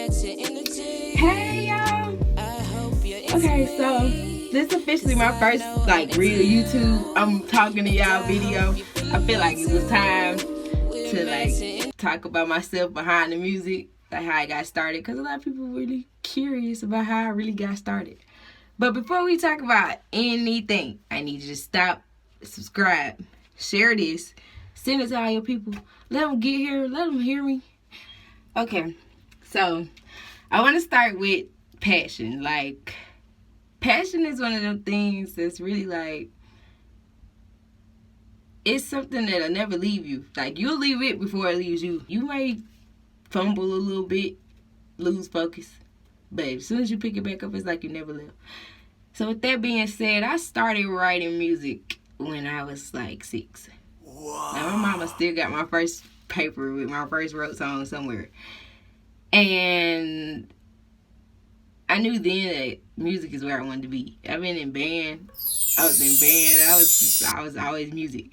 Hey y'all. Okay, so this is officially my first real YouTube I'm talking to y'all video. I feel like it was time to talk about myself behind the music, like how I got started, because a lot of people really curious about how I really got started. But before we talk about anything, I need you to stop, subscribe, share this, send it to all your people. Let them get here, let them hear me. Okay, so I want to start with passion. Passion is one of them things that's really it's something that'll never leave you. You'll leave it before it leaves you. You may fumble a little bit, lose focus, but as soon as you pick it back up, it's like you never left. So with that being said, I started writing music when I was 6. Wow. Now my mama still got my first paper with my first wrote song somewhere. And I knew then that music is where I wanted to be. I've been in band. I was in band. I was always music.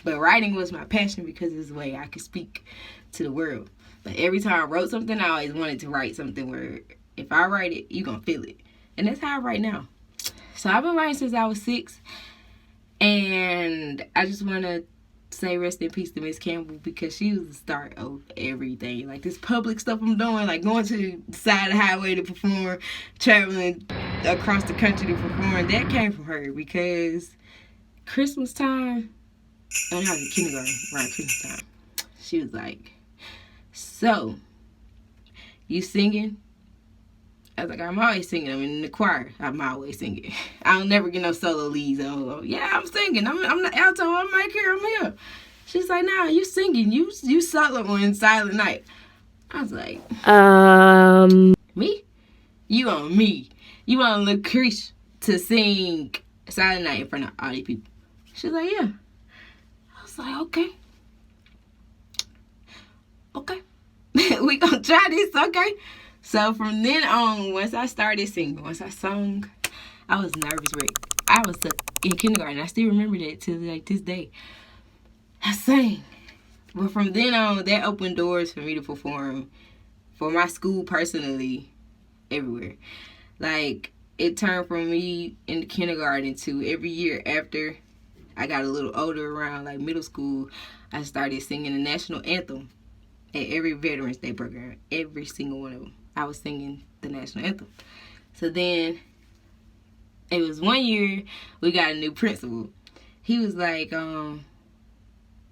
But writing was my passion because it's the way I could speak to the world. But every time I wrote something, I always wanted to write something where if I write it, you gonna feel it. And that's how I write now. So I've been writing since I was 6. And I just want to say rest in peace to Miss Campbell, because she was the start of everything. This public stuff I'm doing, going to the side of the highway to perform, traveling across the country to perform, that came from her. Because Christmas time, when I was in kindergarten, around Christmas time, she was like, "So, you singing?" I was like, "I'm always singing. I'm in the choir. I'm always singing. I don't never get no solo leads." Yeah, I'm singing. I'm the alto. I'm right here. I'm here. She's like, "Nah, you singing. You solo in Silent Night." I was like, me? You on me. You want Lucretia to sing Silent Night in front of all these people?" She's like, "Yeah." I was like, okay. We gonna try this, okay? So from then on, once I started singing, once I sung, I was nervous wreck. I was in kindergarten. I still remember that to this day. I sang. But from then on, that opened doors for me to perform for my school personally, everywhere. It turned from me in the kindergarten to every year after I got a little older, around middle school, I started singing the national anthem at every Veterans Day program. Every single one of them, I was singing the national anthem. So then, it was one year, we got a new principal. He was like,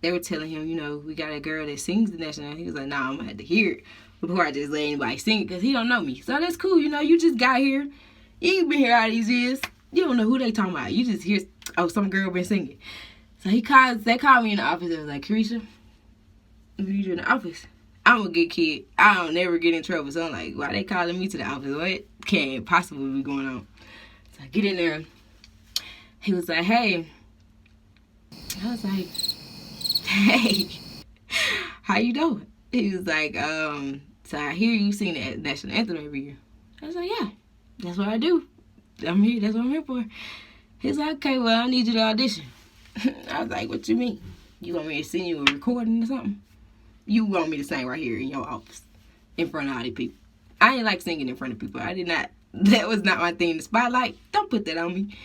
they were telling him, we got a girl that sings the national anthem. He was like, "Nah, I'm going to have to hear it before I just let anybody sing it," because he don't know me. So that's cool, you just got here. You ain't been here all these years. You don't know who they talking about. You just hear, some girl been singing. So they called me in the office and was like, "Carisha, we need you in the office." I'm a good kid. I don't never get in trouble. So I'm like, why they calling me to the office? What can possibly be going on? So I get in there. He was like, "Hey." I was like, "Hey, how you doing?" He was like, "So I hear you sing the national anthem every year." I was like, "Yeah, that's what I do. I'm here. That's what I'm here for." He's like, "Okay, well, I need you to audition." I was like, "What you mean? You want me to send you a recording or something? You want me to sing right here in your office in front of all the people?" I ain't like singing in front of people. That was not my thing. The spotlight, don't put that on me.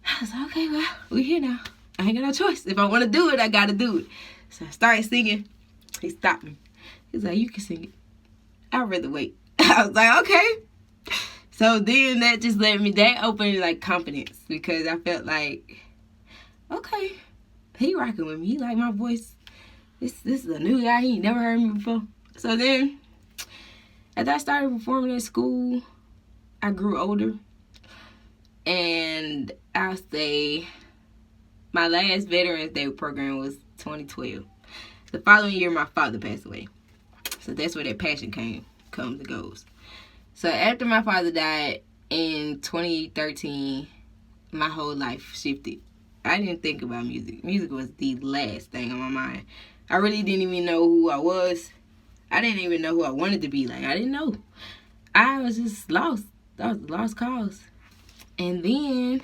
I was like, "Okay, well, we here now. I ain't got no choice. If I want to do it, I got to do it." So I started singing. He stopped me. He's like, "You can sing it. I'd rather wait." I was like, "Okay." So then that just that opened confidence, because I felt like, okay, he rocking with me. He like my voice. This is a new guy. He ain't never heard me before. So then, as I started performing at school, I grew older. And I'll say my last Veterans Day program was 2012. The following year, my father passed away. So that's where that passion comes and goes. So after my father died in 2013, my whole life shifted. I didn't think about music. Music was the last thing on my mind. I really didn't even know who I was. I didn't even know who I wanted to be. I didn't know. I was just lost. I was a lost cause. And then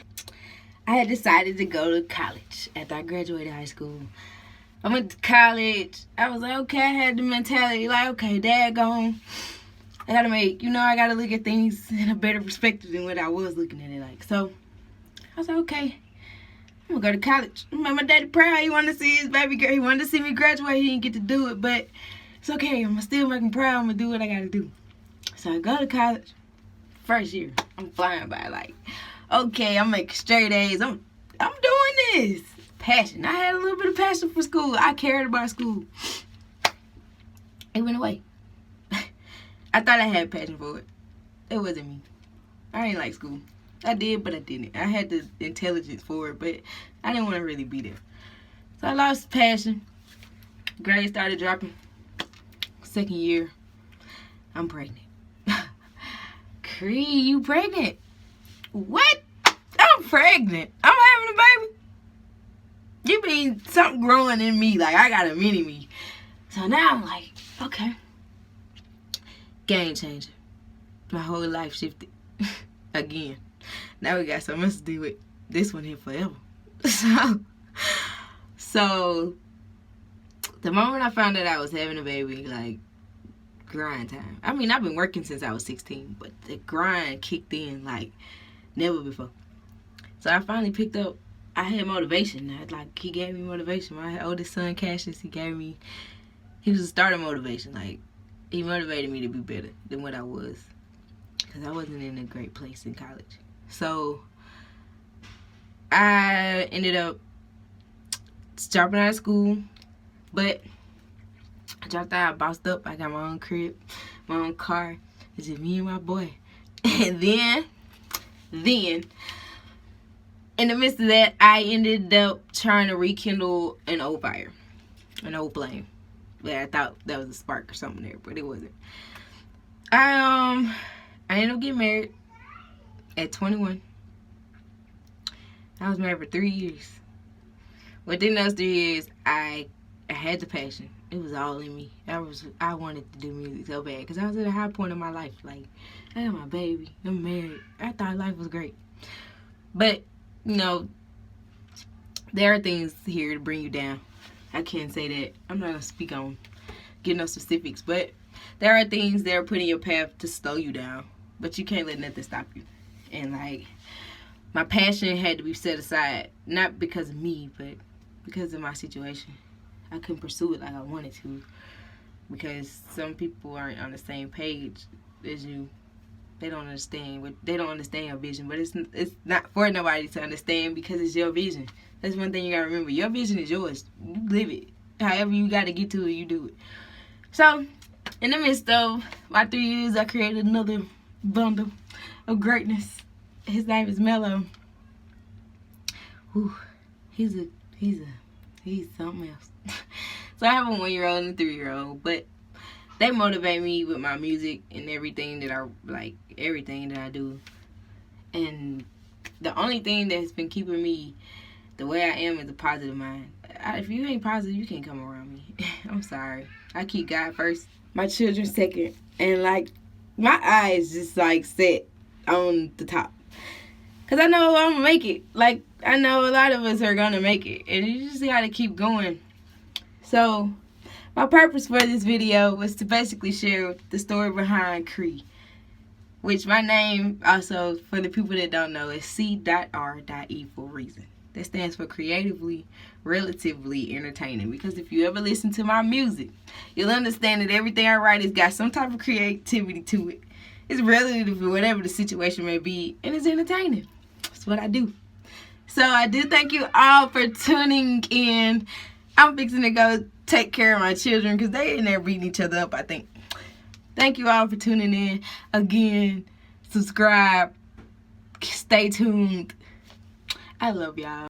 I had decided to go to college after I graduated high school. I went to college. I was like, okay, I had the mentality okay, Dad gone. I gotta look at things in a better perspective than what I was looking at it like. So I was like, okay, I'm gonna go to college. My daddy proud. He wanted to see his baby girl. He wanted to see me graduate. He didn't get to do it, but it's okay. I'm gonna still make him proud. I'm gonna do what I gotta do. So I go to college. First year, I'm flying by like, okay, I'm making straight A's. I'm doing this. Passion. I had a little bit of passion for school. I cared about school. It went away. I thought I had passion for it. It wasn't me. I didn't like school. I did, but I didn't. I had the intelligence for it, but I didn't want to really be there. So I lost passion. Grades started dropping. Second year, I'm pregnant. C.R.E, you pregnant? What? I'm pregnant. I'm having a baby. You mean something growing in me, like I got a mini me. So now I'm like, okay. Game changer. My whole life shifted. Again. Now we got something else to do with this one here forever. So the moment I found out I was having a baby, like, grind time. I mean, I've been working since I was 16, but the grind kicked in like never before. So I finally picked up. I had motivation. He gave me motivation. My oldest son, Cassius, he was a starter motivation. Like, he motivated me to be better than what I was, because I wasn't in a great place in college. So I ended up dropping out of school, but I dropped out, I bossed up, I got my own crib, my own car. It's just me and my boy. And then, in the midst of that, I ended up trying to rekindle an old fire, an old flame. Yeah, I thought that was a spark or something there, but it wasn't. I ended up getting married at 21. I was married for 3 years. Within those 3 years, I had the passion. It was all in me. I wanted to do music so bad, because I was at a high point in my life. Like, I got my baby, I'm married. I thought life was great. But, there are things here to bring you down. I can't say that. I'm not going to speak on, get no specifics, but there are things that are put in your path to slow you down, but you can't let nothing stop you. And, like, my passion had to be set aside, not because of me, but because of my situation. I couldn't pursue it like I wanted to, because some people aren't on the same page as you. They don't understand your vision, but it's not for nobody to understand, because it's your vision. That's one thing you gotta remember. Your vision is yours. You live it. However you gotta get to it, you do it. So, in the midst of my 3 years, I created another bundle of greatness. His name is Mello. Whew. He's something else. So I have a 1-year-old and a 3-year-old, but they motivate me with my music and everything that I do. And the only thing that's been keeping me the way I am is a positive mind. If you ain't positive, you can't come around me. I'm sorry. I keep God first, my children second, and my eyes just set on the top. Cause I know I'm gonna make it. I know a lot of us are gonna make it, and you just gotta keep going. So, my purpose for this video was to basically share the story behind C.R.E, which my name, also for the people that don't know, is C.R.E for a reason. That stands for creatively, relatively entertaining. Because if you ever listen to my music, you'll understand that everything I write has got some type of creativity to it. It's relative to whatever the situation may be, and it's entertaining. That's what I do. So I do thank you all for tuning in. I'm fixing to go take care of my children, because they in there beating each other up, I think. Thank you all for tuning in. Again, subscribe. Stay tuned. I love y'all.